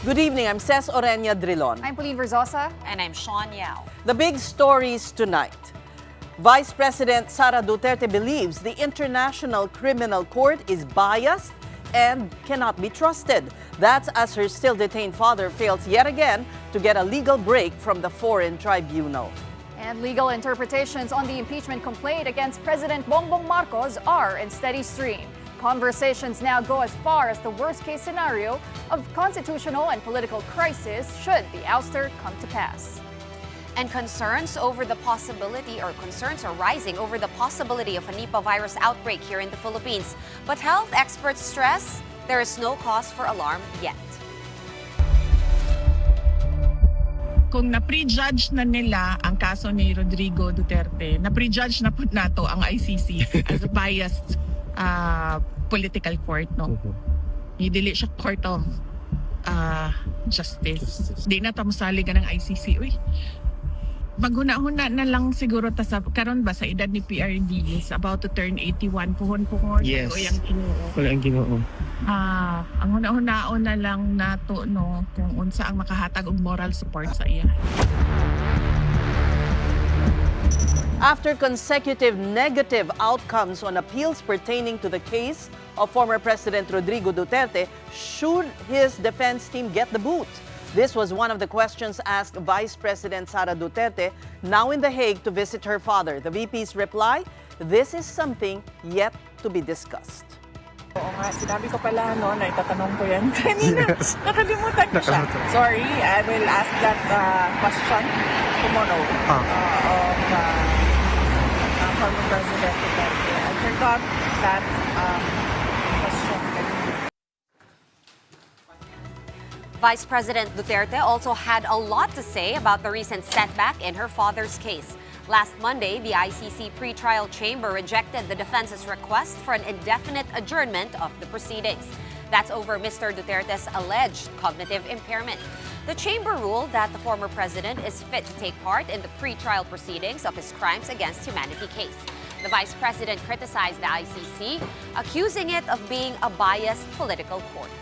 Good evening, I'm Ces Oreña-Drilon. I'm Pauline Verzosa. And I'm Shawn Yao. The big stories tonight. Vice President Sara Duterte believes the International Criminal Court is biased and cannot be trusted. That's as her still detained father fails yet again to get a legal break from the foreign tribunal. And legal interpretations on the impeachment complaint against President Bongbong Marcos are in steady stream. Conversations now go as far as the worst-case scenario of constitutional and political crisis should the ouster come to pass. And concerns are rising over the possibility of a Nipah virus outbreak here in the Philippines. But health experts stress there is no cause for alarm yet. Kung na-prejudge na nila ang kaso ni Rodrigo Duterte, na-prejudge na po nato ang ICC as a biased political court, no? Dili siya court of justice. Di na tamusaligan ng ICC. Uy, maghuna-huna na lang siguro ta sa karon ba sa edad ni PRD is about to turn 81 puhon-puhon. Yes. Wala ang Ginoo. Ang huna-hunaon na lang nato, no, kung unsa ang makahatag og moral support sa iya. After consecutive negative outcomes on appeals pertaining to the case of former President Rodrigo Duterte, should his defense team get the boot? This was one of the questions asked Vice President Sara Duterte, now in The Hague to visit her father. The VP's reply, this is something yet to be discussed. Oo nga, sinabi ko pala, no, na itatanong ko yan kanina. Nakalimutan ko siya. Sorry, I will ask that question tomorrow of former President Duterte. I forgot that question. Vice President Duterte also had a lot to say about the recent setback in her father's case. Last Monday, the ICC pretrial chamber rejected the defense's request for an indefinite adjournment of the proceedings. That's over Mr. Duterte's alleged cognitive impairment. The chamber ruled that the former president is fit to take part in the pretrial proceedings of his crimes against humanity case. The vice president criticized the ICC, accusing it of being a biased political court.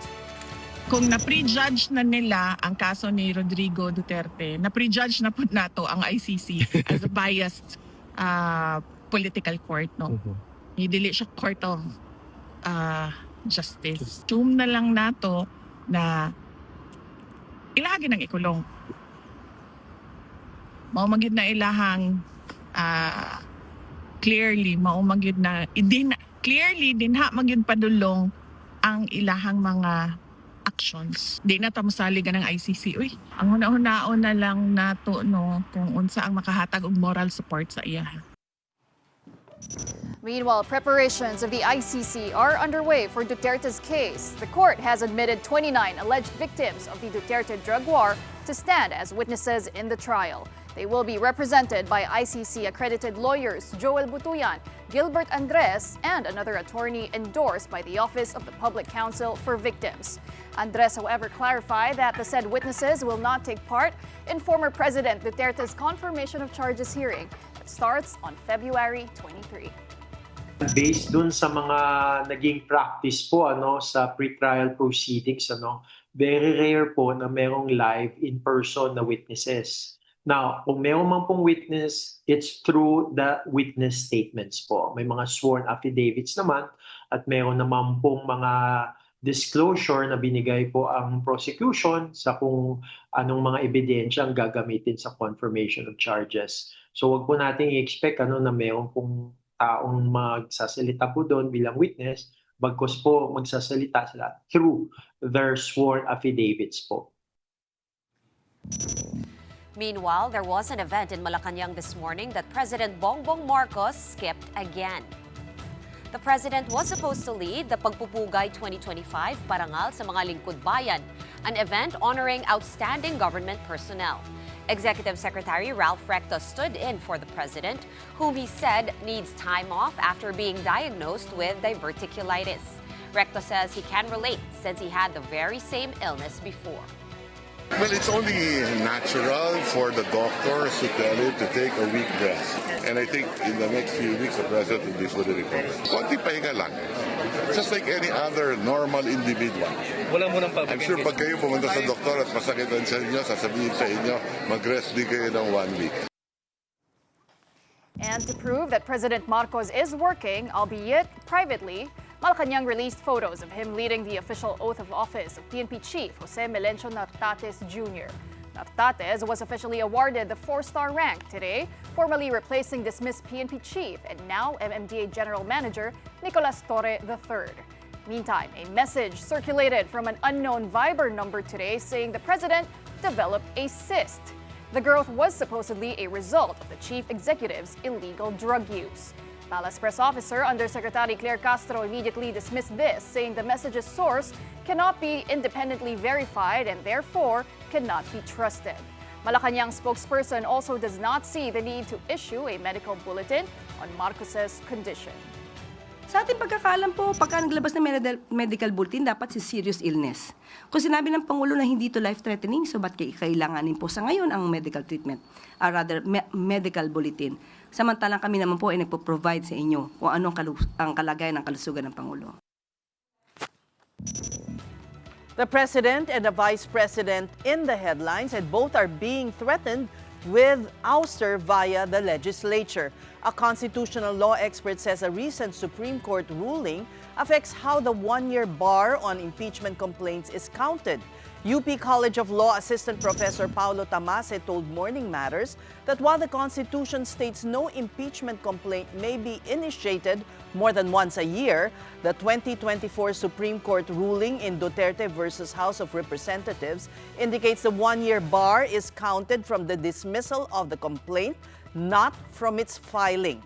Kung na-prejudge na nila ang kaso ni Rodrigo Duterte, na-prejudge na po nato ang ICC as a biased political court, no? Dili siya court of justice. Assume na lang nato na ilahagi ng ikulong. Maumagid na ilahang clearly, maumagid na clearly dinha magid padulong ang ilahang mga actions. Di na tamusaligan ng ICC. Uy, ang huna-hunaon na lang nato, no, kung unsa ang makahatag og moral support sa iya. Meanwhile, preparations of the ICC are underway for Duterte's case. The court has admitted 29 alleged victims of the Duterte drug war to stand as witnesses in the trial. They will be represented by ICC-accredited lawyers Joel Butuyan, Gilbert Andres, and another attorney endorsed by the Office of the Public Counsel for Victims. Andres, however, clarified that the said witnesses will not take part in former President Duterte's confirmation of charges hearing that starts on February 23. Based dun sa mga naging practice po sa pre-trial proceedings, very rare po na merong live in-person na witnesses. Now, kung meron man pong witness, it's through the witness statements po. May mga sworn affidavits naman at meron naman pong mga disclosure na binigay po ang prosecution sa kung anong mga ebidensya ang gagamitin sa confirmation of charges. So wag po natin i-expect na meron pong taong magsasalita po doon bilang witness, bagkus po magsasalita sila through their sworn affidavits po. Meanwhile, there was an event in Malacanang this morning that President Bongbong Marcos skipped again. The president was supposed to lead the Pagpupugay 2025 Parangal sa mga lingkod bayan, an event honoring outstanding government personnel. Executive Secretary Ralph Recto stood in for the president, whom he said needs time off after being diagnosed with diverticulitis. Recto says he can relate since he had the very same illness before. Well, it's only natural for the doctors to tell him to take a week rest. And I think in the next few weeks, the President will be fully recovered. Konting pahinga lang. Just like any other normal individual. I'm sure pag kayo pumunta sa doktor at masakit ang sa inyo, sasabihin sa inyo, mag-rest din kayo ng 1 week. And to prove that President Marcos is working, albeit privately, Malacanang released photos of him leading the official oath of office of PNP Chief Jose Melencio Nartates Jr. Nartates was officially awarded the 4-star rank today, formally replacing dismissed PNP Chief and now MMDA General Manager Nicolas Torre III. Meantime, a message circulated from an unknown Viber number today saying the president developed a cyst. The growth was supposedly a result of the chief executive's illegal drug use. Palace Press Officer Undersecretary Claire Castro immediately dismissed this, saying the message's source cannot be independently verified and therefore cannot be trusted. Malacanang spokesperson also does not see the need to issue a medical bulletin on Marcos's condition. Sa ating pagkakaalam po, pagka naglabas ng medical bulletin, dapat si serious illness. Kung sinabi ng Pangulo na hindi to life-threatening, so ba't kailanganin po sa ngayon ang medical treatment? Medical bulletin. Samantalang kami naman po ay nagpo-provide sa inyo kung anong ang kalagayan ng kalusugan ng Pangulo. The President and the Vice President in the headlines, and both are being threatened with ouster via the legislature. A constitutional law expert says a recent Supreme Court ruling affects how the one-year bar on impeachment complaints is counted. UP College of Law Assistant Professor Paulo Tamase told Morning Matters that while the Constitution states no impeachment complaint may be initiated more than once a year, the 2024 Supreme Court ruling in Duterte versus House of Representatives indicates the one-year bar is counted from the dismissal of the complaint, not from its filing.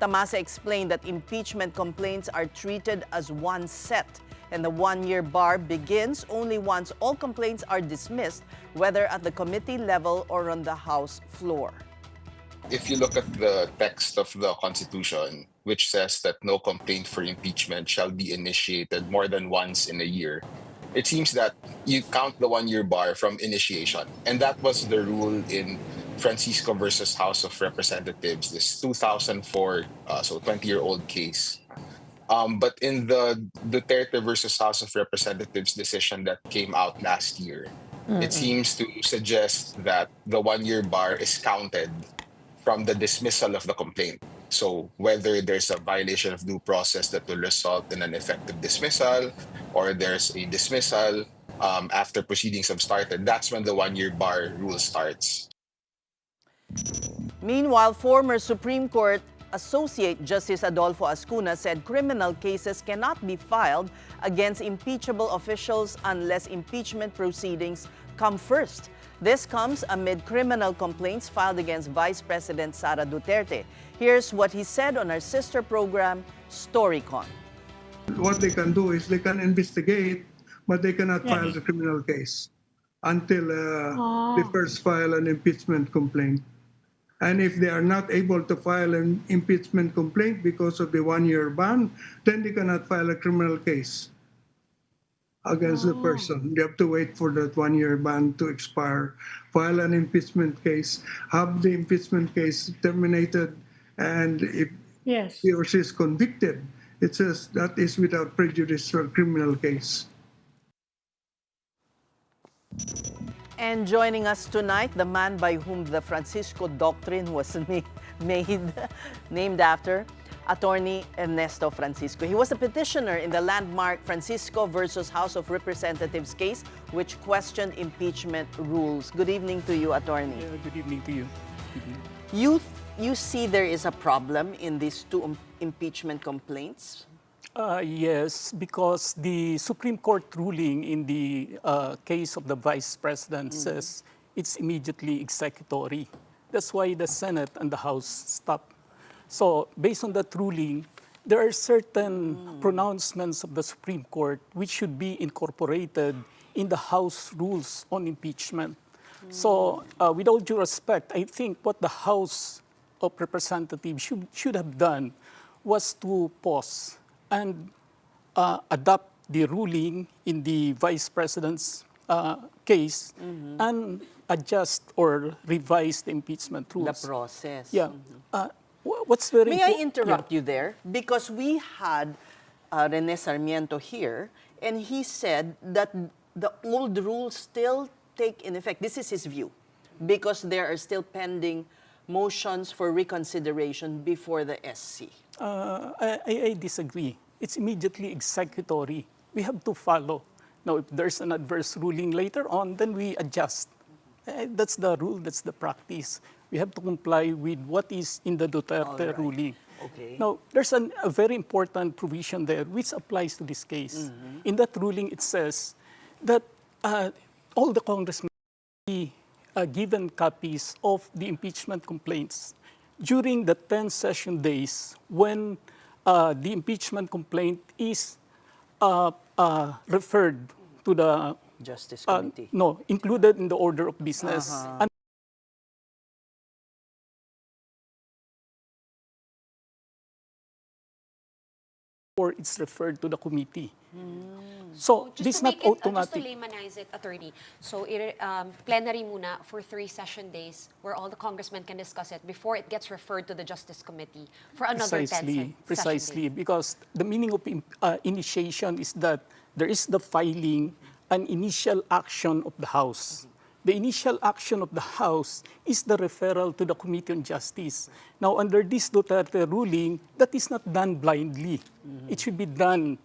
Tamase explained that impeachment complaints are treated as one set, and the one-year bar begins only once all complaints are dismissed, whether at the committee level or on the House floor. If you look at the text of the Constitution, which says that no complaint for impeachment shall be initiated more than once in a year, it seems that you count the one-year bar from initiation. And that was the rule in Francisco versus House of Representatives, this 2004, so 20-year-old case. But in the Duterte versus House of Representatives decision that came out last year, it seems to suggest that the one-year bar is counted from the dismissal of the complaint. So whether there's a violation of due process that will result in an effective dismissal, or there's a dismissal after proceedings have started, that's when the one-year bar rule starts. Meanwhile, former Supreme Court Associate Justice Adolfo Ascuna said criminal cases cannot be filed against impeachable officials unless impeachment proceedings come first. This comes amid criminal complaints filed against Vice President Sara Duterte. Here's what he said on our sister program, Storycon. What they can do is they can investigate, but they cannot file the criminal case until they first file an impeachment complaint. And if they are not able to file an impeachment complaint because of the one-year ban, then they cannot file a criminal case against the person. They have to wait for that one-year ban to expire, file an impeachment case, have the impeachment case terminated, and if he or she is convicted, it says that is without prejudice to a criminal case. And joining us tonight, the man by whom the Francisco Doctrine was named after, Attorney Ernesto Francisco. He was a petitioner in the landmark Francisco versus House of Representatives case, which questioned impeachment rules. Good evening to you, Attorney. Good evening to you. You see there is a problem in these two impeachment complaints? Yes, because the Supreme Court ruling in the case of the Vice President says it's immediately executory. That's why the Senate and the House stopped. So based on that ruling, there are certain pronouncements of the Supreme Court which should be incorporated in the House rules on impeachment. So with all due respect, I think what the House of Representatives should have done was to pause and adopt the ruling in the Vice President's case and adjust or revise the impeachment The rules. process. Yeah. What's very May I impor- interrupt you there? Because we had Rene Sarmiento here, and he said that the old rules still take in effect. This is his view, because there are still pending motions for reconsideration before the SC. I disagree. It's immediately executory. We have to follow. Now, if there's an adverse ruling later on, then we adjust. That's the rule, that's the practice. We have to comply with what is in the Duterte ruling. Okay. Now, there's a very important provision there which applies to this case. In that ruling, it says that all the congressmen be given copies of the impeachment complaints during the 10 session days when the impeachment complaint is referred to the Justice Committee. no, included in the order of business. And or it's referred to the committee. So Just this to not make it, automatic. just to laymanize it, attorney. So plenary muna for 3 session days where all the congressmen can discuss it before it gets referred to the Justice Committee for another 10 session Precisely, days. because the meaning of initiation is that there is the filing and initial action of the House. The initial action of the House is the referral to the Committee on Justice. Now, under this Duterte ruling, that is not done blindly. It should be done,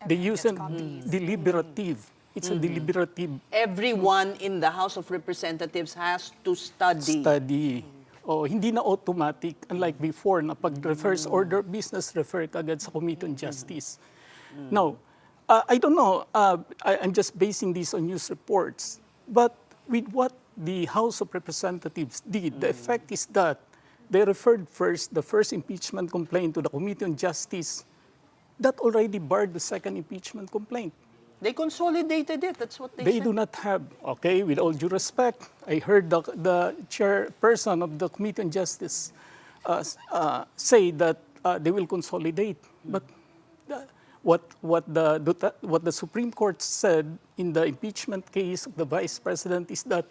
they use a deliberative. It's a deliberative Everyone in the House of Representatives has to study. O, hindi na automatic, unlike before, na pag refers order of business, refer kagad sa Committee on Justice. Now, I don't know, I'm just basing this on news reports, but with what the House of Representatives did, the effect is that they referred the first impeachment complaint to the Committee on Justice. That already barred the second impeachment complaint. They consolidated it. That's what they They said. do not have, okay, with all due respect, I heard the chairperson of the Committee on Justice say that they will consolidate. But what the Supreme Court said in the impeachment case of the Vice President is that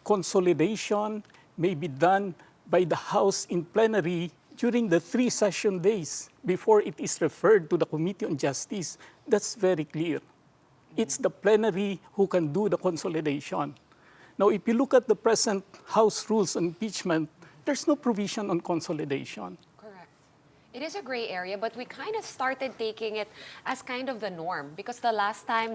consolidation may be done by the House in plenary during the 3 session days before it is referred to the Committee on Justice. That's very clear. It's the plenary who can do the consolidation. Now, if you look at the present House rules on impeachment, there's no provision on consolidation. Correct. It is a gray area, but we kind of started taking it as kind of the norm because the last time,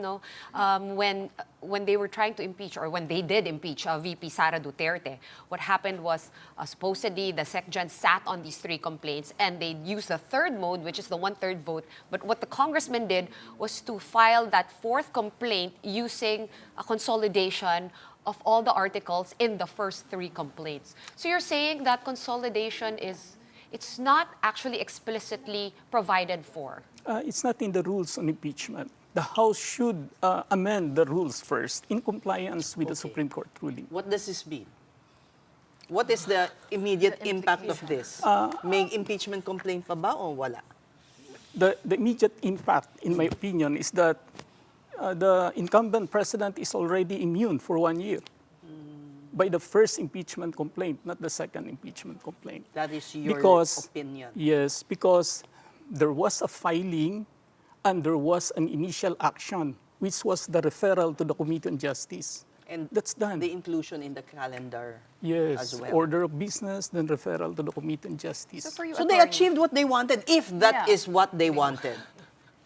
when they were trying to impeach or when they did impeach VP Sara Duterte, what happened was supposedly the SecGen sat on these 3 complaints and they used the third mode, which is the 1/3 vote. But what the congressman did was to file that 4th complaint using a consolidation of all the articles in the first 3 complaints. So you're saying that consolidation it's not actually explicitly provided for. It's not in the rules on impeachment. The House should amend the rules first in compliance with the Supreme Court ruling. What does this mean? What is the immediate impact of this? May impeachment complaint pa ba o wala? The immediate impact, in my opinion, is that the incumbent president is already immune for 1 year by the first impeachment complaint, not the second impeachment complaint. That is your opinion. Yes, because there was a filing and there was an initial action, which was the referral to the Committee on Justice. And that's done. The inclusion in the calendar Yes, as well. order of business, then referral to the Committee on Justice. So, for you, So they attorney, achieved what they wanted, if that Yeah. is what they wanted.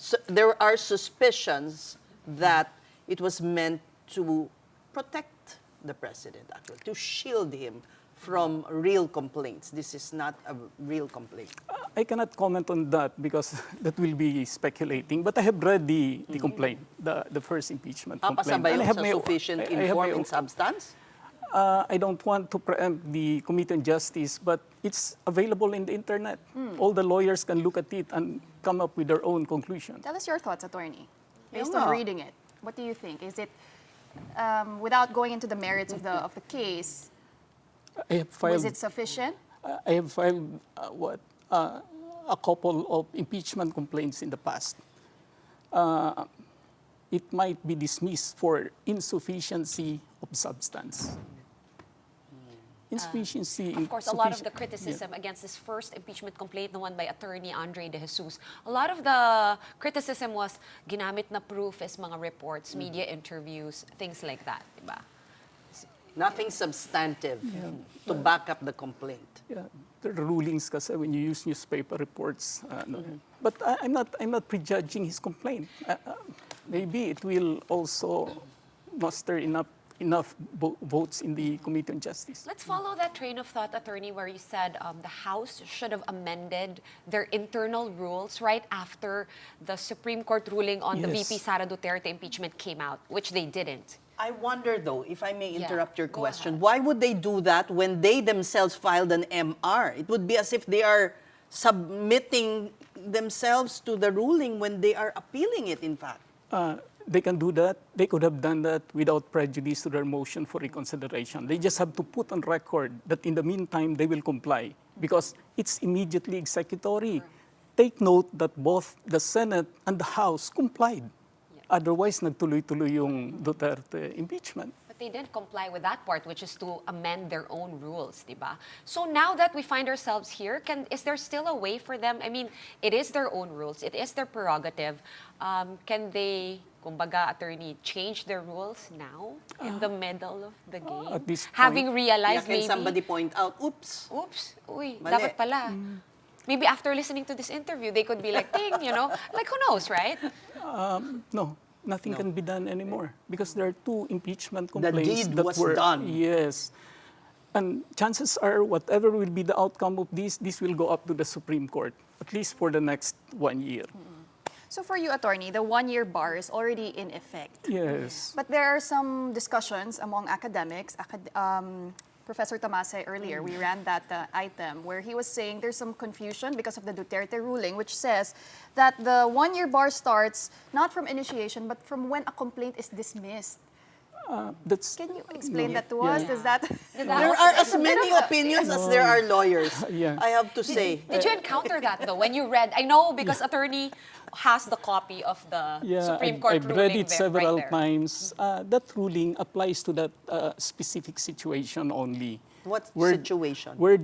So there are suspicions that it was meant to protect the president, actually, to shield him from real complaints. This is not a real complaint. I cannot comment on that because that will be speculating. But I have read the complaint, the first impeachment Papasa complaint. ba And yun I have sa my- sufficient I in have form my- and substance? I don't want to preempt the Committee on Justice, but it's available in the internet. All the lawyers can look at it and come up with their own conclusion. tell us your thoughts, attorney, based Yeah. on reading it. What do you think? Is it, without going into the merits of the case, I have filed. was it sufficient? I have filed a couple of impeachment complaints in the past. it might be dismissed for insufficiency of substance. Insufficiency. Of course, a lot of the criticism against this first impeachment complaint, the one by attorney Andre De Jesus, a lot of the criticism was ginamit na proof is mga reports, media interviews, things like that, diba? Nothing substantive to back up the complaint. Yeah, the rulings kasi when you use newspaper reports. But I'm not prejudging his complaint. Maybe it will also muster enough votes in the Committee on Justice. Let's follow that train of thought, attorney, where you said the House should have amended their internal rules right after the Supreme Court ruling on the VP Sara Duterte impeachment came out, which they didn't. I wonder though, if I may interrupt your go question, ahead. why would they do that when they themselves filed an MR? It would be as if they are submitting themselves to the ruling when they are appealing it, in fact. They can do that. They could have done that without prejudice to their motion for reconsideration. They just have to put on record that in the meantime they will comply because it's immediately executory. Take note that both the Senate and the House complied. Otherwise, nagtuloy-tuloy yung Duterte impeachment. But they didn't comply with that part, which is to amend their own rules, diba? So now that we find ourselves here, is there still a way for them? I mean, it is their own rules. It is their prerogative. Can they, kumbaga, attorney, change their rules now in the middle of the game? At this point, having realized Can maybe, somebody point out, oops, uy, Mali. dapat pala. Maybe after listening to this interview, they could be like, ding, like who knows, right? No, nothing can be done anymore because there are two impeachment complaints deed that was were done. Yes, and chances are whatever will be the outcome of this will go up to the Supreme Court at least for the next 1 year. So for you, attorney, the one-year bar is already in effect. Yes. But there are some discussions among academics. Professor Tamase earlier, we ran that item where he was saying there's some confusion because of the Duterte ruling, which says that the one-year bar starts not from initiation, but from when a complaint is dismissed. Can you explain that to us? Does that... there are as many opinions as there are lawyers, Yeah. I have to say. Did you encounter that though when you read? I know because attorney has the copy of the Supreme Court I've ruling. read it there, several right there. times. That ruling applies to that specific situation only. What Where- situation? Where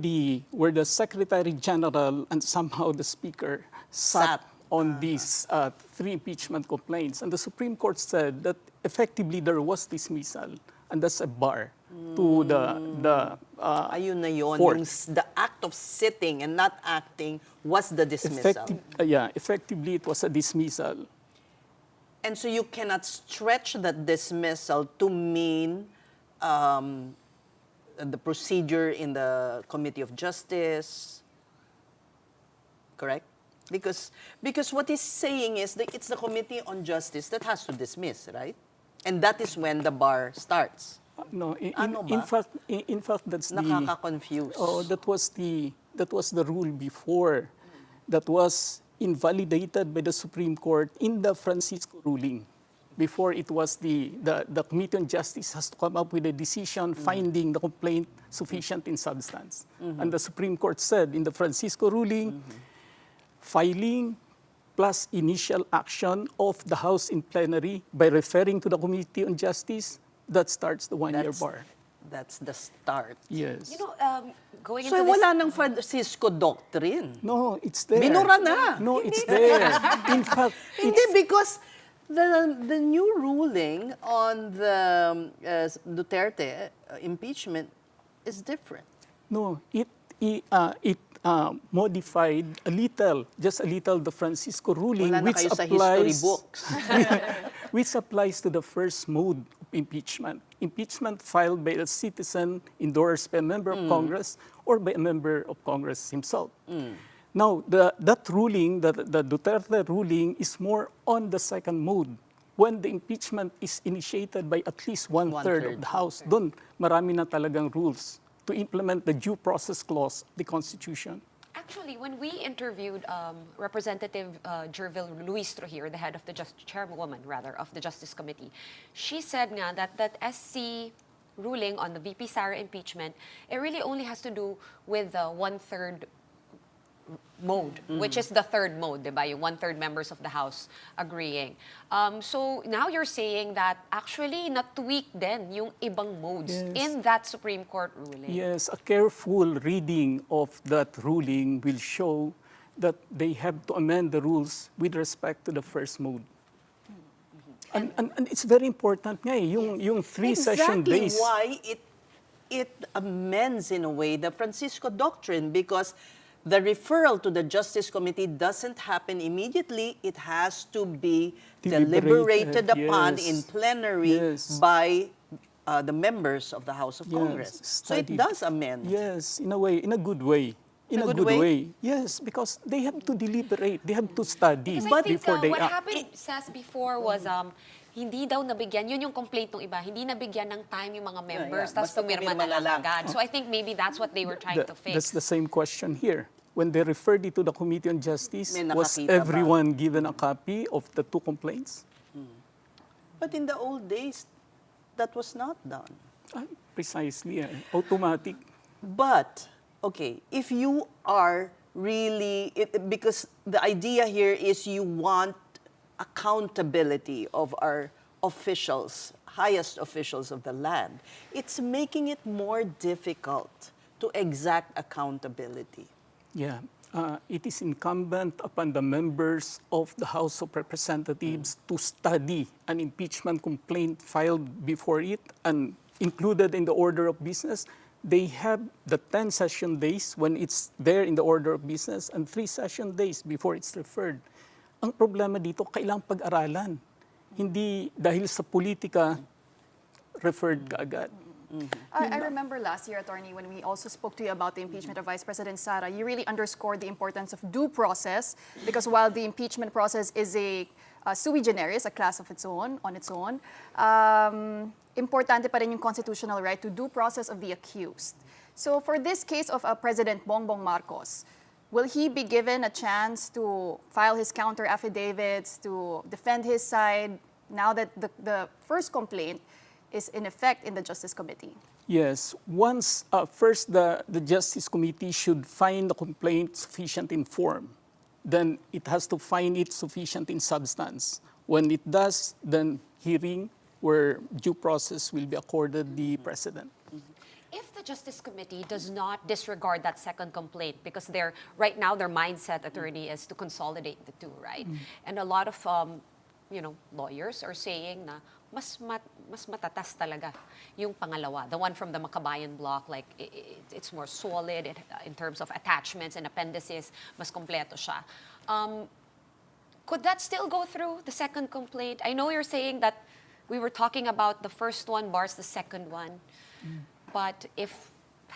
the Secretary General and somehow the Speaker sat on these three impeachment complaints. And the Supreme Court said that effectively there was dismissal, and that's a bar to the Ayun na yun, court. the act of sitting and not acting was the dismissal. Effectively it was a dismissal. And so you cannot stretch that dismissal to mean the procedure in the Committee of Justice, correct? Because what he's saying is that it's the Committee on Justice that has to dismiss, right? And that is when the bar starts. No, Ano in ba? fact that's the Nakaka-confuse. that was the rule before that was invalidated by the Supreme Court in the Francisco ruling. Before it was the Committee on Justice has to come up with a decision finding the complaint sufficient in substance. And the Supreme Court said in the Francisco ruling, filing plus initial action of the House in plenary by referring to the Committee on Justice, that starts the one-year bar. That's the start. Yes. Going So into this, wala ng Francisco doctrine. No, it's there. Binura na. No, it's there. In fact, Hindi, because the new ruling on the Duterte impeachment is different. no, it modified just a little, the Francisco ruling, Wala na which kayo sa history applies, books. which applies to the first mode of impeachment. Impeachment filed by a citizen, endorsed by a member of Congress, or by a member of Congress himself. Now, that ruling, the Duterte ruling, is more on the second mode. When the impeachment is initiated by at least one-third of the House, doon marami na talagang rules to implement the due process clause of the Constitution. actually, when we interviewed Representative Jervil Luistro here, the head of the chairwoman rather of the Justice Committee, she said nga that SC ruling on the VP Sara impeachment, it really only has to do with the one-third mode, which is the third mode, diba? Yung one-third members of the House agreeing. So now you're saying that actually na-tweak din yung ibang modes Yes. in that Supreme Court ruling. Yes, a careful reading of that ruling will show that they have to amend the rules with respect to the first mode. And it's very important nga eh, yung three-session Exactly days. why it amends in a way the Francisco Doctrine, because the referral to the Justice Committee doesn't happen immediately. It has to be deliberated upon yes. in plenary Yes. by the members of the House of Congress. So it studied. does amend. Yes, in a way, in a good way. In a good way? Yes, because they have to deliberate, they have to study Because I think before they what act. happened, Sas, before was hindi daw nabigyan, yun yung complaint ng iba, hindi nabigyan ng time yung mga members, yeah. tapos Basta pumirma pumirma na na lang lang. agad. So I think maybe that's what they were trying to fix. That's the same question here. When they referred it to the Committee on Justice, May was nakakita ba? everyone given a copy of the two complaints? But in the old days, that was not done. Precisely, automatic. But, okay, if you are really, because the idea here is you want accountability of our officials, highest officials of the land, it's making it more difficult to exact accountability. Yeah, it is incumbent upon the members of the House of Representatives to study an impeachment complaint filed before it and included in the order of business. They have the 10 session days when it's there in the order of business and 3 session days before it's referred. Ang problema dito, kailangang pag-aralan. Hindi dahil sa politika, referred ka agad. I remember last year, Attorney, when we also spoke to you about the impeachment of Vice President Sara, you really underscored the importance of due process, because while the impeachment process is a sui generis, a class of its own, on its own, importante pa rin yung constitutional right to due process of the accused. So for this case of President Bongbong Marcos, will he be given a chance to file his counter affidavits, to defend his side, now that the first complaint is in effect in the Justice Committee? Yes. Once, first, the Justice Committee should find the complaint sufficient in form. Then it has to find it sufficient in substance. When it does, then hearing where due process will be accorded the President. If the Justice Committee does not disregard that second complaint, because right now their mindset, Attorney, is to consolidate the two, right? And a lot of lawyers are saying na mas matatas talaga yung pangalawa, the one from the Makabayan block, like it's more solid in terms of attachments and appendices, mas kompleto siya. Could that still go through, the second complaint? I know you're saying that we were talking about the first one bars the second one, but if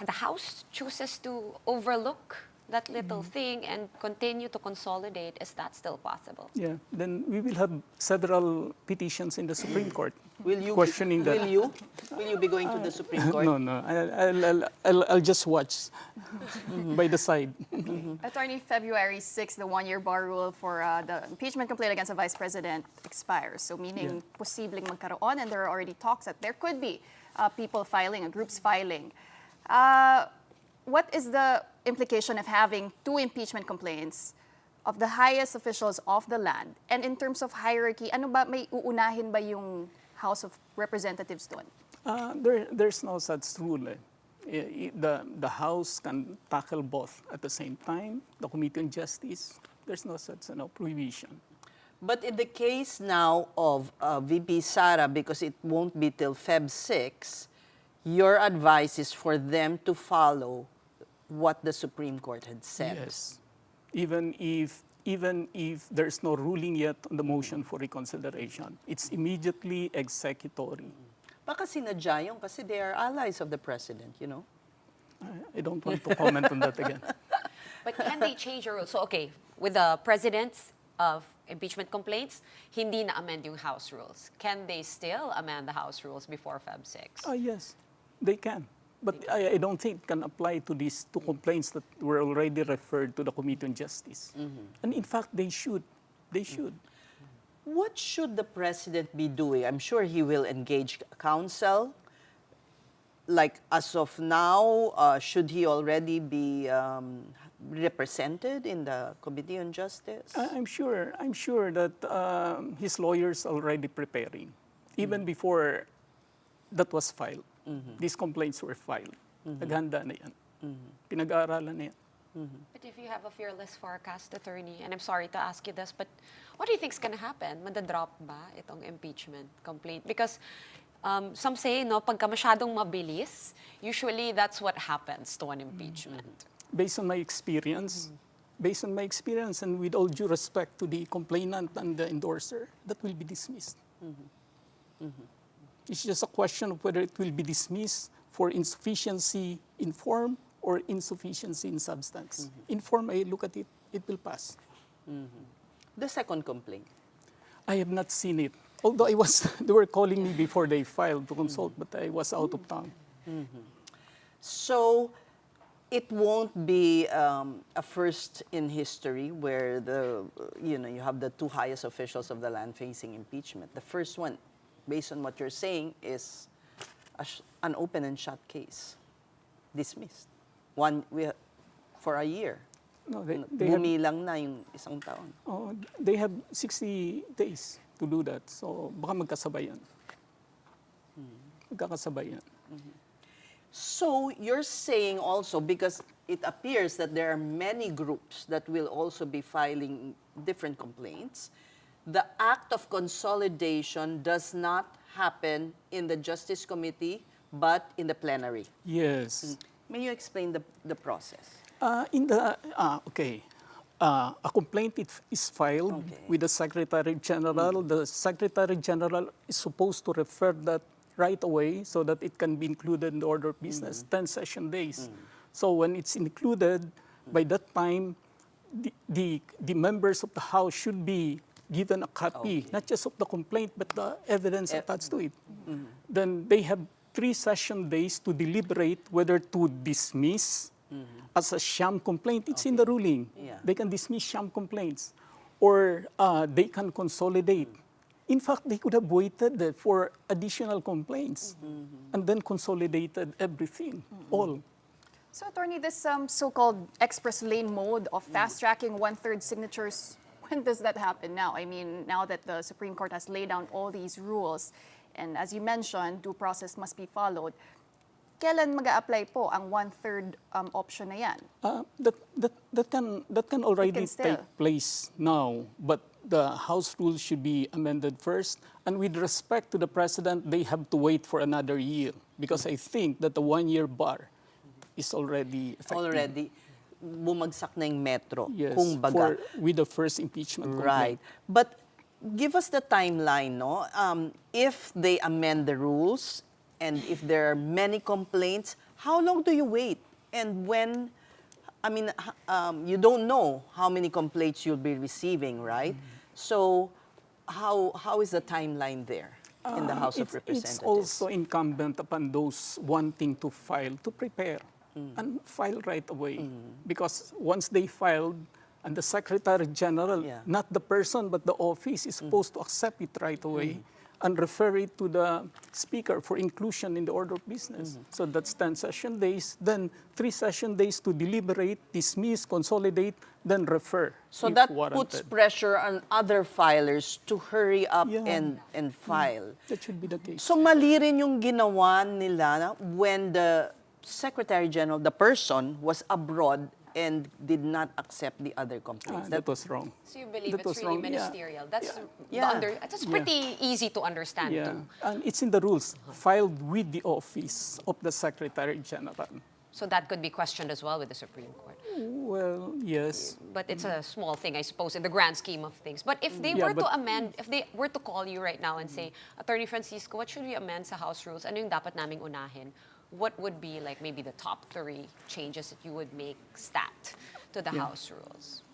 the House chooses to overlook that little thing and continue to consolidate, is that still possible? Yeah, then we will have several petitions in the Supreme Court Will you questioning that. Will you be going to the Supreme Court? No. I'll just watch by the side. Attorney, February 6th, the one-year bar rule for the impeachment complaint against the Vice President expires. So meaning, posibleng magkaroon, and there are already talks that there could be people filing, groups filing. What is the implication of having 2 impeachment complaints of the highest officials of the land? And in terms of hierarchy, ano ba, may uunahin ba yung House of Representatives doon? There's no such rule. The House can tackle both at the same time. The Committee on Justice, there's no such prohibition. But in the case now of VP Sara, because it won't be till Feb 6, your advice is for them to follow what the Supreme Court had said. Yes. Even if there's no ruling yet on the motion for reconsideration, it's immediately executory. Baka sinadya yun kasi they are allies of the President, you know? I don't want to comment on that again. But can they change your rules? So, okay, with the President's impeachment complaints, hindi na-amend yung House rules. Can they still amend the House rules before Feb 6? Yes, they can. But I don't think it can apply to these 2 complaints that were already referred to the Committee on Justice. And in fact, they should. They should. What should the President be doing? I'm sure he will engage counsel. Like, as of now, should he already be represented in the Committee on Justice? I'm sure that his lawyers already preparing, even before that was filed. These complaints were filed. Naghanda na yan. Pinag-aaralan na yan. But if you have a fearless forecast, attorney, and I'm sorry to ask you this, but what do you think is going to happen? Madadrop ba itong impeachment complaint? Because some say, no, pagka masyadong mabilis, usually that's what happens to an impeachment. Based on my experience, and with all due respect to the complainant and the endorser, that will be dismissed. It's just a question of whether it will be dismissed for insufficiency in form or insufficiency in substance. In form, I look at it, it will pass. The second complaint. I have not seen it. Although they were calling me before they filed to consult, but I was out of town. So it won't be a first in history where you have the two highest officials of the land facing impeachment. The first one, based on what you're saying, is an open and shut case, dismissed. For a year. No, they Bumilang na yung isang taon. they have 60 days to do that. So baka magkasabay yan. Magkakasabay yan. So you're saying also, because it appears that there are many groups that will also be filing different complaints, the act of consolidation does not happen in the Justice Committee, but in the plenary. Yes. May you explain the process? A complaint is filed with the Secretary General. The Secretary General is supposed to refer that right away so that it can be included in the order of business, 10 session days. So when it's included, by that time, the members of the House should be given a copy, not just of the complaint, but the evidence attached to it. Then they have 3 session days to deliberate whether to dismiss as a sham complaint. It's in the ruling. They can dismiss sham complaints, or they can consolidate. In fact, they could have waited for additional complaints and then consolidated everything, all. So, attorney, this so-called express lane mode of fast-tracking one-third signatures, when does that happen now? I mean, now that the Supreme Court has laid down all these rules, and as you mentioned, due process must be followed, kailan mag-a-apply po ang one-third option na yan? That can already take place now, but the House rules should be amended first. And with respect to the President, they have to wait for another year, because I think that the 1-year bar is already effective. Already bumagsak na yung metro, Yes, kung baga. with the first impeachment Right. complaint. But give us the timeline, no? If they amend the rules and if there are many complaints, how long do you wait? And when, I mean, you don't know how many complaints you'll be receiving, right? So how is the timeline there in the House of Representatives? It's also incumbent upon those wanting to file to prepare and file right away. Because once they filed, and the Secretary General, not the person but the office, is supposed to accept it right away and refer it to the Speaker for inclusion in the order of business. So that's 10 session days, then 3 session days to deliberate, dismiss, consolidate, then refer. So if that warranted. puts pressure on other filers to hurry up and file. That should be the case. So mali rin yung ginawa nila when the Secretary General, the person, was abroad and did not accept the other complaints. That was wrong. So you believe That it's was really wrong. ministerial. That's Yeah. that's pretty easy to understand too. And it's in the rules, filed with the office of the Secretary General. So that could be questioned as well with the Supreme Court. Well, yes. But it's a small thing, I suppose, in the grand scheme of things. But if they were to amend, if they were to call you right now and say, Attorney Francisco, what should we amend sa House rules? Ano yung dapat naming unahin? What would be like maybe the top 3 changes that you would make stat to the House rules?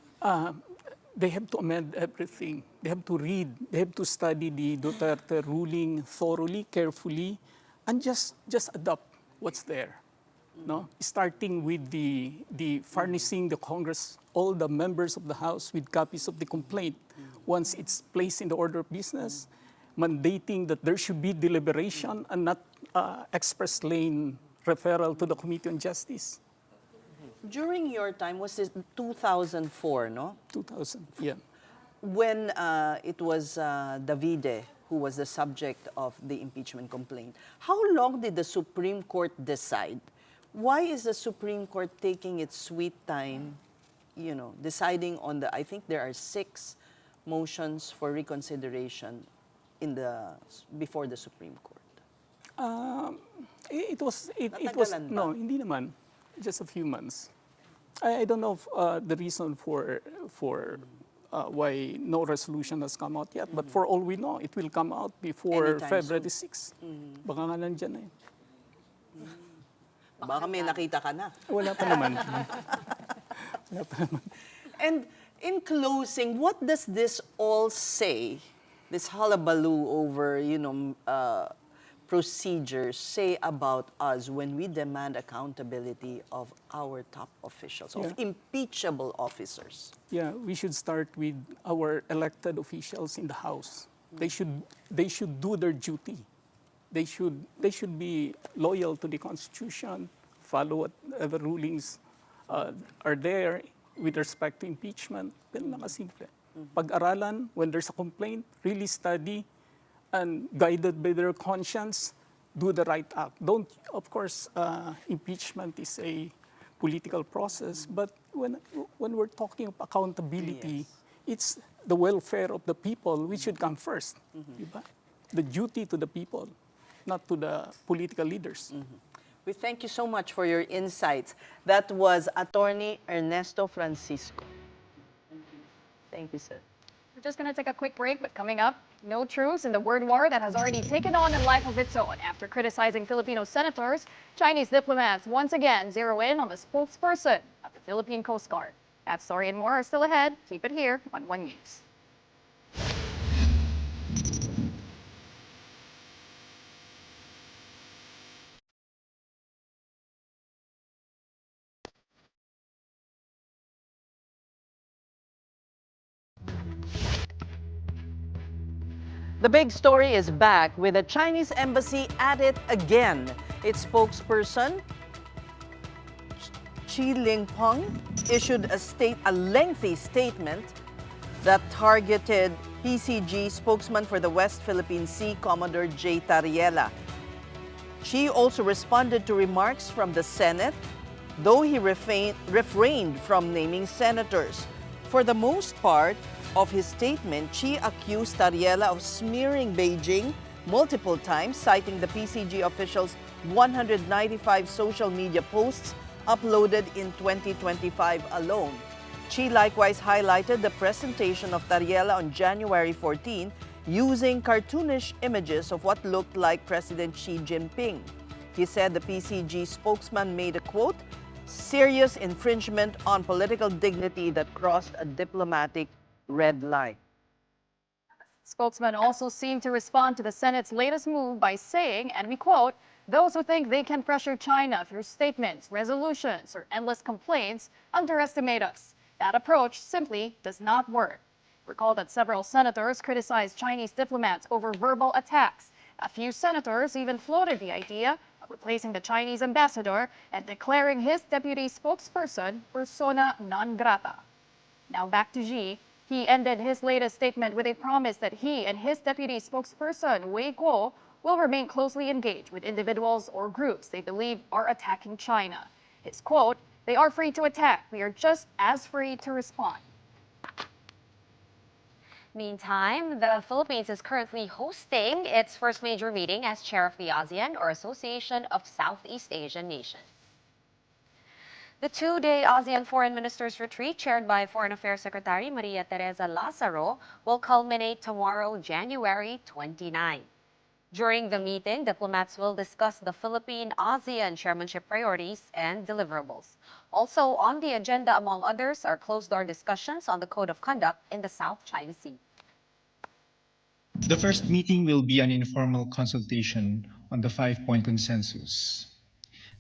They have to amend everything. They have to read. They have to study the Duterte ruling thoroughly, carefully, and just adopt what's there. No, starting with the furnishing the Congress, all the members of the House with copies of the complaint once it's placed in the order of business, mandating that there should be deliberation and not express lane referral to the Committee on Justice. During your time, was it 2004, no? 2000, yeah. When it was Davide who was the subject of the impeachment complaint, how long did the Supreme Court decide? Why is the Supreme Court taking its sweet time, deciding on I think there are 6 motions for reconsideration before the Supreme Court? It was, Natagalan ba? no, hindi naman. Just a few months. I don't know if, the reason for why no resolution has come out yet, but for all we know, it will come out before Anytime February 6. Baka nga nandyan na eh. Baka may nakita ka na. Wala pa naman. Wala pa naman. And in closing, what does this all say, this hullabaloo over, procedures, say about us when we demand accountability of our top officials, of impeachable officers? Yeah, we should start with our elected officials in the House. They should do their duty. They should be loyal to the Constitution, follow whatever rulings are there with respect to impeachment. Ganun lang kasimple. Pag-aralan, when there's a complaint, really study, and guided by their conscience, do the right act. Of course, impeachment is a political process, but when we're talking of accountability, it's the welfare of the people which should come first. Diba? The duty to the people, not to the political leaders. We thank you so much for your insights. That was Attorney Ernesto Francisco. Thank you, sir. We're just going to take a quick break, but coming up, no truce in the word war that has already taken on a life of its own. After criticizing Filipino senators, Chinese diplomats once again zero in on the spokesperson of the Philippine Coast Guard. That story and more are still ahead. Keep it here on One News. The big story is back with the Chinese embassy at it again. Its spokesperson, Chi Lingpeng, issued a lengthy statement that targeted PCG spokesman for the West Philippine Sea, Commodore J. Tariela. Chi also responded to remarks from the Senate, though he refrained from naming senators. For the most part of his statement, Chi accused Tariela of smearing Beijing multiple times, citing the PCG official's 195 social media posts uploaded in 2025 alone. Chi likewise highlighted the presentation of Tariela on January 14 using cartoonish images of what looked like President Xi Jinping. He said the PCG spokesman made a, quote, serious infringement on political dignity that crossed a diplomatic red line. Spokesman also seemed to respond to the Senate's latest move by saying, and we quote, those who think they can pressure China through statements, resolutions, or endless complaints underestimate us. That approach simply does not work. Recall that several senators criticized Chinese diplomats over verbal attacks. A few senators even floated the idea of replacing the Chinese ambassador and declaring his deputy spokesperson persona non grata. Now back to Xi. He ended his latest statement with a promise that he and his deputy spokesperson, Wei Guo, will remain closely engaged with individuals or groups they believe are attacking China. His quote, they are free to attack. We are just as free to respond. Meantime, the Philippines is currently hosting its first major meeting as chair of the ASEAN, or Association of Southeast Asian Nations. The two-day ASEAN Foreign Ministers Retreat, chaired by Foreign Affairs Secretary Maria Teresa Lazaro, will culminate tomorrow, January 29. During the meeting, diplomats will discuss the Philippine-ASEAN chairmanship priorities and deliverables. Also on the agenda, among others, are closed-door discussions on the Code of Conduct in the South China Sea. The first meeting will be an informal consultation on the 5-point consensus.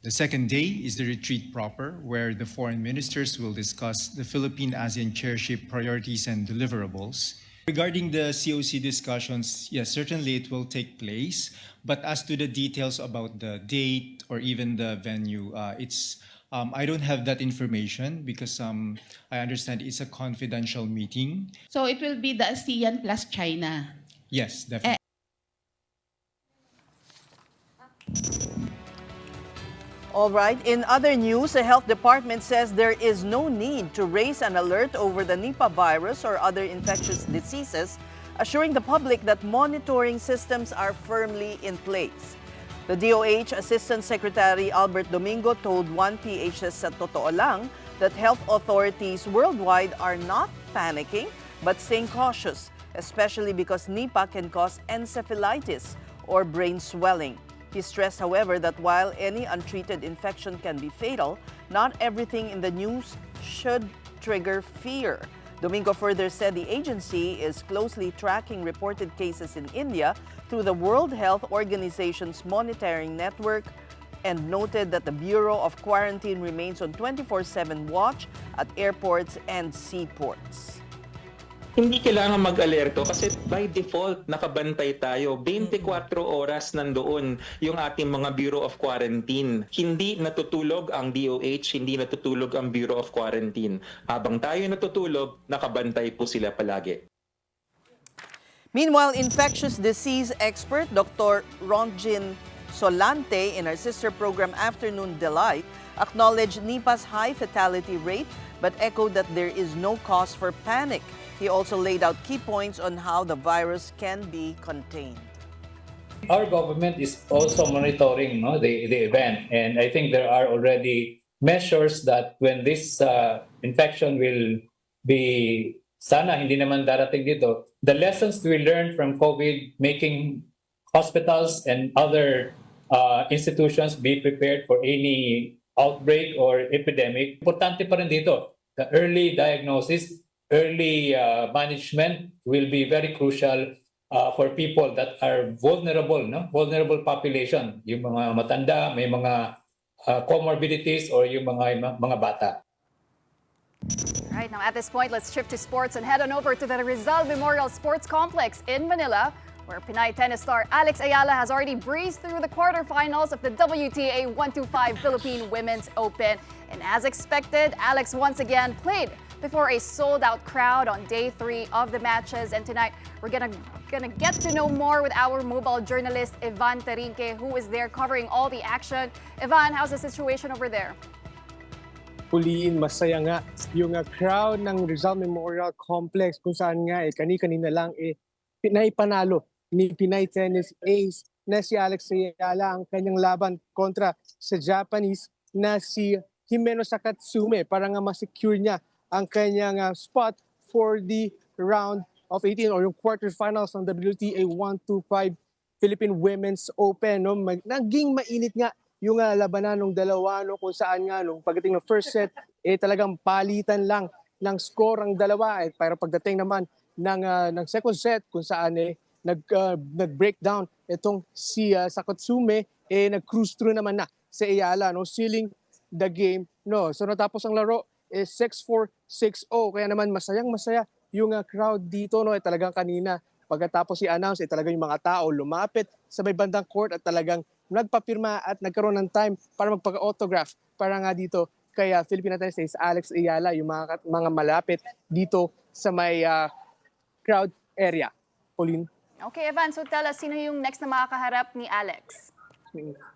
The second day is the retreat proper, where the foreign ministers will discuss the Philippine-ASEAN chairship priorities and deliverables. Regarding the COC discussions, yes, certainly it will take place. But as to the details about the date or even the venue, it's I don't have that information because I understand it's a confidential meeting. So it will be the ASEAN plus China. Yes, definitely. All right, in other news, the health department says there is no need to raise an alert over the Nipah virus or other infectious diseases, assuring the public that monitoring systems are firmly in place. The DOH Assistant Secretary Albert Domingo told 1PHS sa Totoo Lang that health authorities worldwide are not panicking but staying cautious, especially because Nipah can cause encephalitis or brain swelling. He stressed, however, that while any untreated infection can be fatal, not everything in the news should trigger fear. Domingo further said the agency is closely tracking reported cases in India through the World Health Organization's monitoring network and noted that the Bureau of Quarantine remains on 24/7 watch at airports and seaports. Hindi kailangan mag-alerto kasi by default nakabantay tayo. 24 oras nandoon yung ating mga Bureau of Quarantine. Hindi natutulog ang DOH, hindi natutulog ang Bureau of Quarantine. Habang tayo natutulog, nakabantay po sila palagi. Meanwhile, infectious disease expert Dr. Ronjin Solante in our sister program Afternoon Delight acknowledged Nipah's high fatality rate but echoed that there is no cause for panic. He also laid out key points on how the virus can be contained. Our government is also monitoring the event, and I think there are already measures that when this infection will be, sana hindi naman darating dito, the lessons we learned from COVID, making hospitals and other institutions be prepared for any outbreak or epidemic. Importante pa rin dito, the early diagnosis, early management will be very crucial for people that are vulnerable, vulnerable population, yung mga matanda, may mga comorbidities, or yung mga bata. All right, now at this point, let's shift to sports and head on over to the Rizal Memorial Sports Complex in Manila, where Pinay tennis star Alex Eala has already breezed through the quarterfinals of the WTA 125 Philippine Women's Open. And as expected, Alex once again played before a sold-out crowd on day 3 of the matches. And tonight, we're gonna get to know more with our mobile journalist, Ivan Tarinque, who is there covering all the action. Ivan, how's the situation over there? Pauline, masaya nga yung crowd ng Rizal Memorial Complex kung saan nga kanina lang pinaipanalo ni Pinay tennis ace na si Alex Eala ang kanyang laban kontra sa Japanese na si Jimeno Sakatsume para nga ma-secure niya ang kanyang spot for the round of 18 or yung quarterfinals ng WTA 125 Philippine Women's Open. Naging mainit nga yung labanan ng dalawa kung saan nga nung pagdating ng first set talagang palitan lang ng score ang dalawa pero pagdating naman ng second set kung saan nag-breakdown itong si Sakatsume nag-cruise through naman na si Eala sealing the game. So natapos ang laro 6-4, 6-0. Kaya naman masayang-masaya yung crowd dito. Talagang kanina pagkatapos i-announce talagang yung mga tao lumapit sa may bandang court at talagang nagpapirma at nagkaroon ng time para magpaka-autograph para nga dito kay Philippine tennis ace Alex Eala, yung mga malapit dito sa may crowd area. Pauline. Okay, Evan, so tell us, sino yung next na makakaharap ni Alex?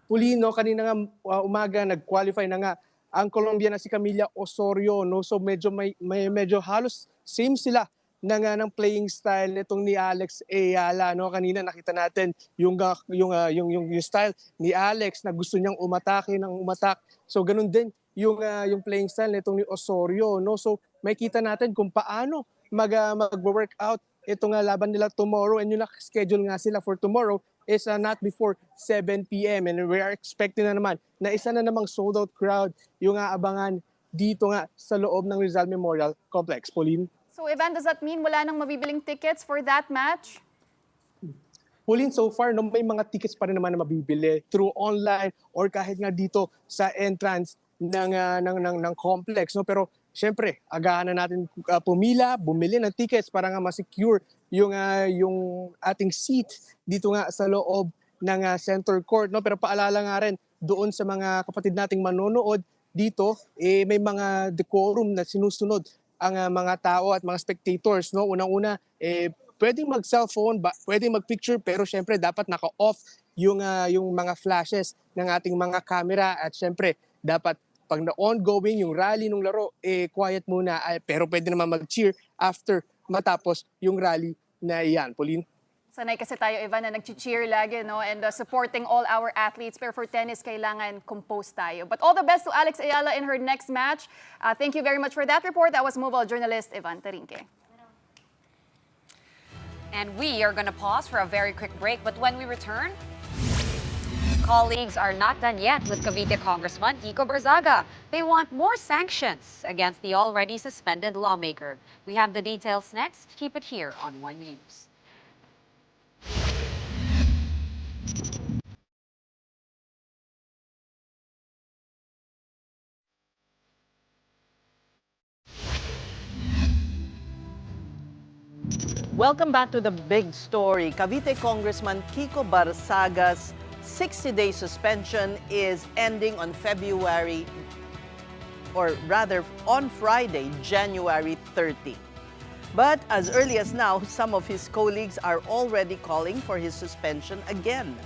Pauline, kanina nga umaga nag-qualify na nga ang Colombian na si Camila Osorio. So medyo medyo halos same sila ng playing style nitong ni Alex Eala. Kanina nakita natin yung style ni Alex na gusto niyang umatake ng umatak. So ganun din yung playing style nitong ni Osorio. So makita natin kung paano mag-workout itong laban nila tomorrow, and yung naka-schedule nga sila for tomorrow is not before 7 p.m. And we are expecting na naman na isa na namang sold-out crowd yung aabangan dito nga sa loob ng Rizal Memorial Complex. Pauline? So, Evan, does that mean wala nang mabibiling tickets for that match? Pauline, so far, may mga tickets pa rin naman na mabibili through online or kahit nga dito sa entrance ng complex. Pero syempre, agahan na natin bumili ng tickets para nga ma-secure yung ating seat dito nga sa loob ng center court. Pero paalala nga rin doon sa mga kapatid nating manonood dito may mga decorum na sinusunod ang mga tao at mga spectators, no? Unang-una pwedeng mag-cellphone, pwedeng mag-picture, pero syempre dapat naka-off yung mga flashes ng ating mga camera, at syempre dapat pag na-ongoing yung rally ng laro, quiet muna, pero pwede naman mag-cheer after matapos yung rally na iyan. Pauline? Sanay kasi tayo, Ivan, na nag-cheer lagi, no? And supporting all our athletes. Pero for tennis, kailangan compose tayo. But all the best to Alex Eala in her next match. Thank you very much for that report. That was mobile journalist Ivan Tarinque. And we are going to pause for a very quick break. But when we return, colleagues are not done yet with Cavite Congressman Kiko Barzaga. They want more sanctions against the already suspended lawmaker. We have the details next. Keep it here on One News. Welcome back to the Big Story. Cavite Congressman Kiko Barzaga's 60-day suspension is ending on on Friday, January 30. But as early as now, some of his colleagues are already calling for his suspension again.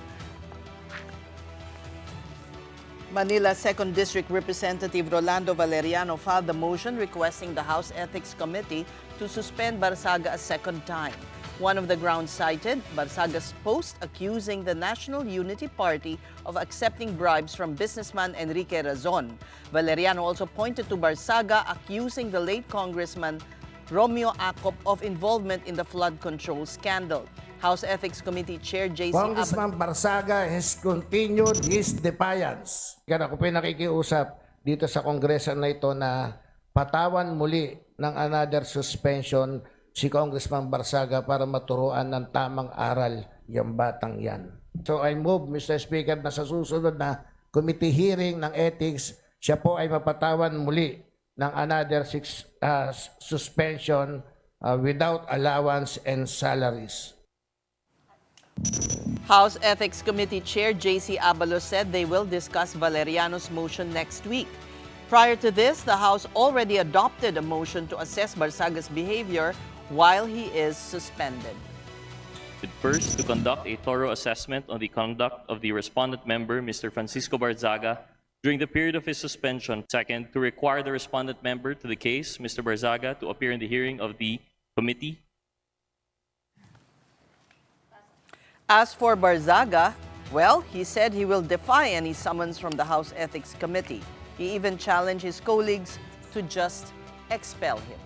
Manila 2nd District Representative Rolando Valeriano filed the motion requesting the House Ethics Committee to suspend Barzaga a second time. One of the grounds cited, Barzaga's post accusing the National Unity Party of accepting bribes from businessman Enrique Razon. Valeriano also pointed to Barzaga accusing the late Congressman Romeo Acop of involvement in the flood control scandal. House Ethics Committee Chair J.C. Congressman Barzaga has continued his defiance. Kaya ako pinakikiusap dito sa Kongreso na ito na patawan muli ng another suspension si Congressman Barzaga para maturuan ng tamang aral yung batang yan. So I move, Mr. Speaker, na sa susunod na committee hearing ng ethics, siya po ay mapatawan muli ng another suspension without allowance and salaries. House Ethics Committee Chair J.C. Abalos said they will discuss Valeriano's motion next week. Prior to this, the House already adopted a motion to assess Barzaga's behavior while he is suspended. First, to conduct a thorough assessment on the conduct of the respondent member, Mr. Francisco Barzaga, during the period of his suspension. Second, to require the respondent member to the case, Mr. Barzaga, to appear in the hearing of the committee. As for Barzaga, well, he said he will defy any summons from the House Ethics Committee. He even challenged his colleagues to just expel him.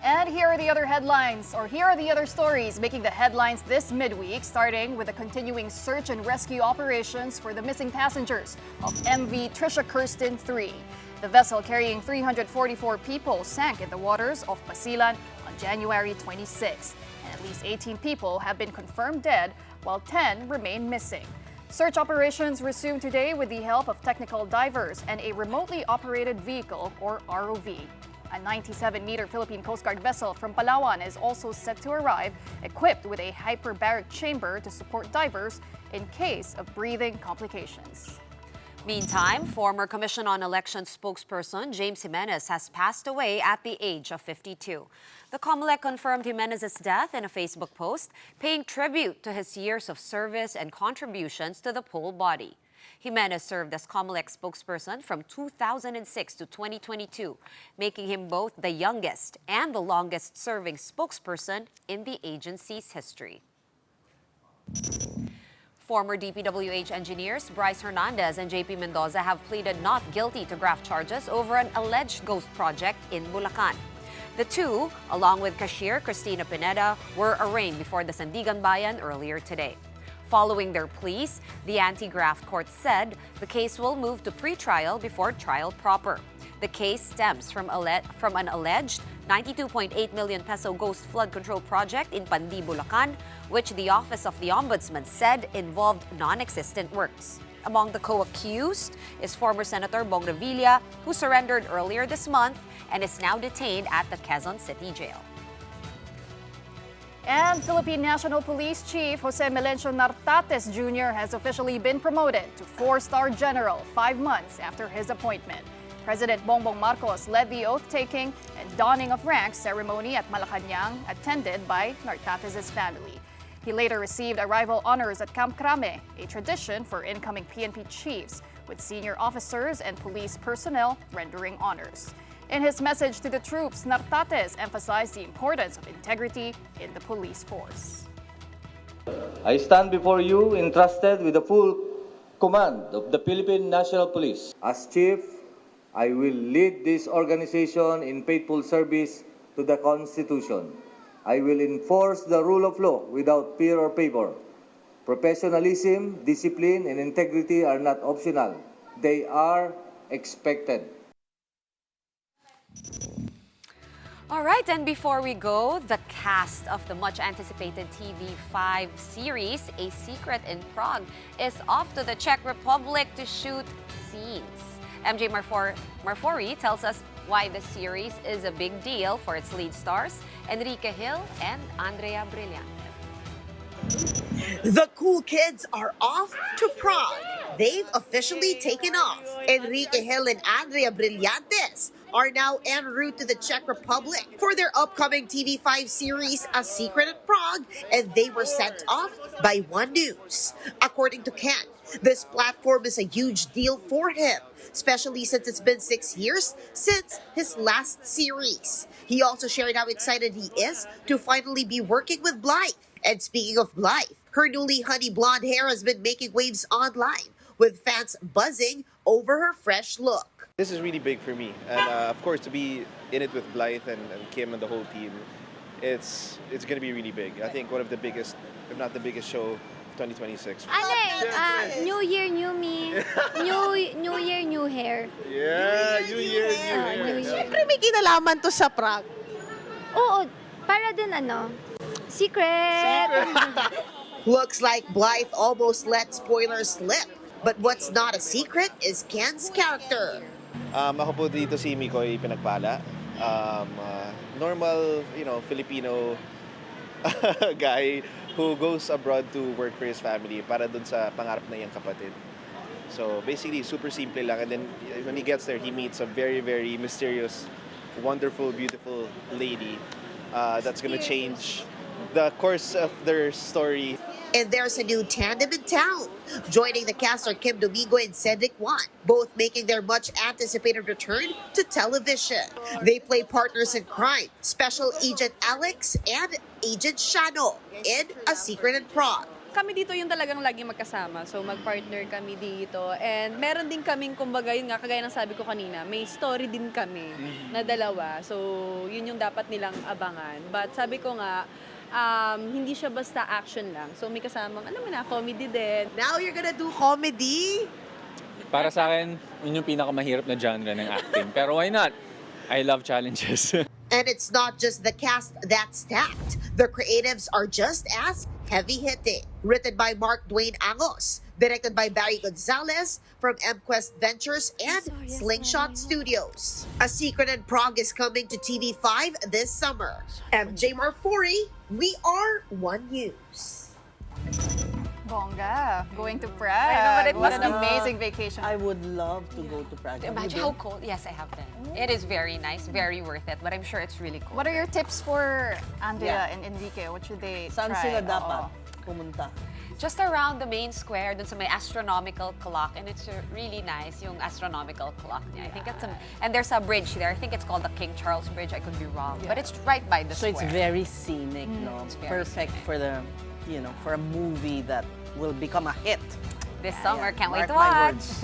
And here are the other headlines, or here are the other stories making the headlines this midweek, starting with the continuing search and rescue operations for the missing passengers of MV Trisha Kirsten 3. The vessel carrying 344 people sank in the waters of Basilan on January 26. And at least 18 people have been confirmed dead, while 10 remain missing. Search operations resumed today with the help of technical divers and a remotely operated vehicle, or ROV. A 97-meter Philippine Coast Guard vessel from Palawan is also set to arrive, equipped with a hyperbaric chamber to support divers in case of breathing complications. Meantime, former Commission on Elections spokesperson James Jimenez has passed away at the age of 52. The COMELEC confirmed Jimenez's death in a Facebook post, paying tribute to his years of service and contributions to the poll body. Jimenez served as COMELEC spokesperson from 2006 to 2022, making him both the youngest and the longest-serving spokesperson in the agency's history. Former DPWH engineers Bryce Hernandez and JP Mendoza have pleaded not guilty to graft charges over an alleged ghost project in Bulacan. The two, along with cashier Cristina Pineda, were arraigned before the Sandigan Bayan earlier today. Following their pleas, the anti-graft court said the case will move to pre-trial before trial proper. The case stems from an alleged 92.8 million peso ghost flood control project in Pandi, Bulacan, which the Office of the Ombudsman said involved non-existent works. Among the co-accused is former Senator Bong Revilla, who surrendered earlier this month and is now detained at the Quezon City Jail. And Philippine National Police Chief Jose Melencio Nartates Jr. has officially been promoted to 4-star general 5 months after his appointment. President Bongbong Marcos led the oath-taking and donning of ranks ceremony at Malacanang, attended by Nartates' family. He later received arrival honors at Camp Crame, a tradition for incoming PNP chiefs, with senior officers and police personnel rendering honors. In his message to the troops, Nartates emphasized the importance of integrity in the police force. I stand before you entrusted with the full command of the Philippine National Police. As Chief, I will lead this organization in faithful service to the Constitution. I will enforce the rule of law without fear or favor. Professionalism, discipline, and integrity are not optional. They are expected. All right, and before we go, the cast of the much-anticipated TV5 series, A Secret in Prague, is off to the Czech Republic to shoot scenes. MJ Marfori tells us why the series is a big deal for its lead stars, Enrique Hill and Andrea Brillantes. The cool kids are off to Prague. They've officially taken off. Enrique Hill and Andrea Brillantes are now en route to the Czech Republic for their upcoming TV5 series, A Secret in Prague, and they were sent off by One News. According to Ken, this platform is a huge deal for him, especially since it's been 6 years since his last series. He also shared how excited he is to finally be working with Blythe. And speaking of Blythe, her newly honey blonde hair has been making waves online, with fans buzzing over her fresh look. This is really big for me, and of course to be in it with Blythe and Kim and the whole team, it's going to be really big. I think one of the biggest, if not the biggest show of 2026. New year, new me. New year, new hair. Yeah, new year, new hair. Siyempre may kinalaman to sa Prague. Oo, para din secret. Looks like Blythe almost let spoilers slip. But what's not a secret is Ken's character. Ako po dito si Mikoy Pinagpala. Normal, Filipino guy who goes abroad to work for his family para dun sa pangarap na iyang kapatid. So basically, super simple lang. And then when he gets there, he meets a very, very mysterious, wonderful, beautiful lady that's gonna change the course of their story. And there's a new tandem in town. Joining the cast are Kim Domingo and Cedric Juan, both making their much-anticipated return to television. They play partners in crime, Special Agent Alex and Agent Shano in A Secret in Prague. Kami dito yung talagang lagi magkasama. So mag-partner kami dito. And meron din kaming, kumbaga, yun nga, kagaya ng sabi ko kanina, may story din kami na dalawa. So yun yung dapat nilang abangan. But sabi ko nga, hindi siya basta action lang. So may kasamang, alam mo na, comedy din. Now you're gonna do comedy? Para sa akin, yun yung pinakamahirap na genre ng acting. Pero why not? I love challenges. And it's not just the cast that's stacked. The creatives are just as heavy-hitting. Written by Mark Dwayne Angos. Directed by Barry Gonzalez from MQuest Ventures and Slingshot Studios. A Secret in Prague is coming to TV5 this summer. MJ Marfori, we are One News. Bongga, going to Prague. I know, but it what must an be- amazing vacation. I would love to go to Prague. Have you Imagine been? how cold. Yes, I have been. It is very nice, very worth it, but I'm sure it's really cool. What are your tips for Andrea Yeah. and Enrique? What should they Saan try? sila dapat Oo. pumunta? Just around the main square, dun sa may astronomical clock, and it's really nice, yung astronomical clock niya. I think it's and there's a bridge there. I think it's called the King Charles Bridge. I could be wrong, but it's right by the So square. it's very scenic, no? It's very Perfect for the, for a movie that will become a hit. This summer, can't wait to Mark my watch.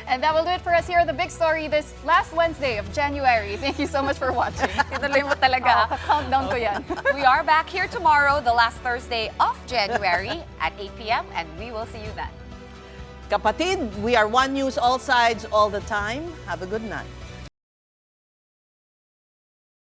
And that will do it for us here on The Big Story this last Wednesday of January. Thank you so much for watching. Tinuloy mo talaga. Countdown ko yan. We are back here tomorrow, the last Thursday of January at 8 p.m. and we will see you then. Kapatid, we are One News, all sides, all the time. Have a good night.